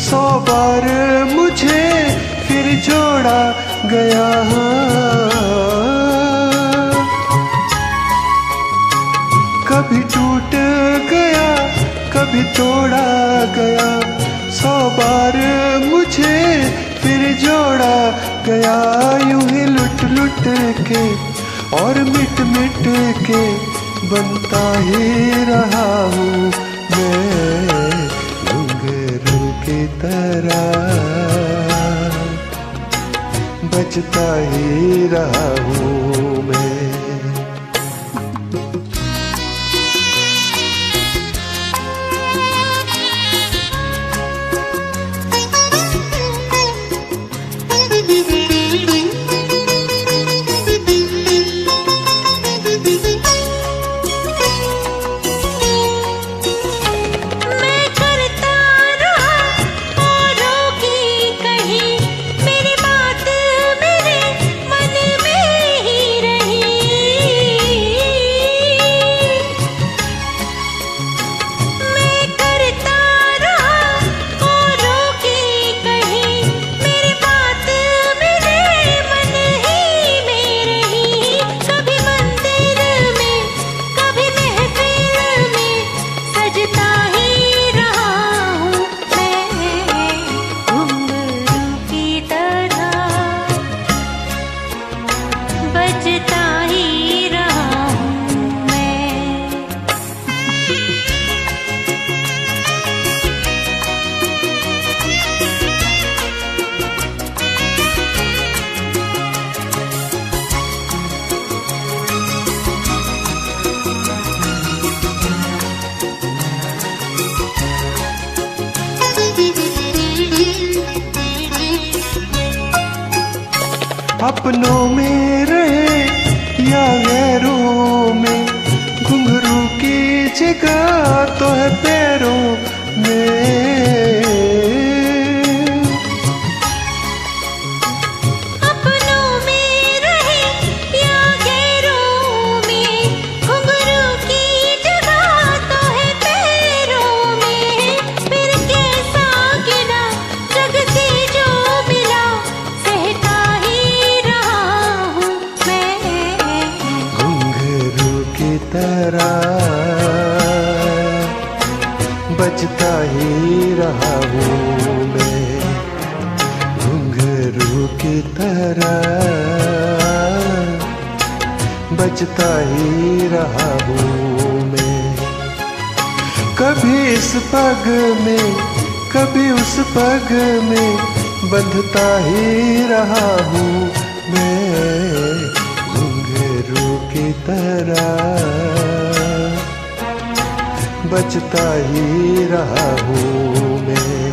100 बार मुझे फिर जोड़ा गया। कभी टूट गया कभी तोड़ा गया, 100 बार मुझे फिर जोड़ा गया। यूं ही लुट लुट के और मिट मिट के बनता ही रहा हूँ मैं, घुंघरू की तरह बजता ही रहा हूँ मैं। अपनों में रहे या गैरों में, घुंघरू की जगह तो है पैरों में। अपनों में रहे या गैरों में, घुंघरू की जगह तो है पैरों में। फिर कैसा गिला जग से जो मिला, सहता ही रहा हूँ मैं, घुंघरू की तरह बजता ही रहा हूँ मैं, घुंघरू की तरह बजता ही रहा हूँ मैं। कभी इस पग में कभी उस पग में बंधता ही रहा हूँ मैं, घुंघरू की तरह बजता ही रहा हूँ मैं।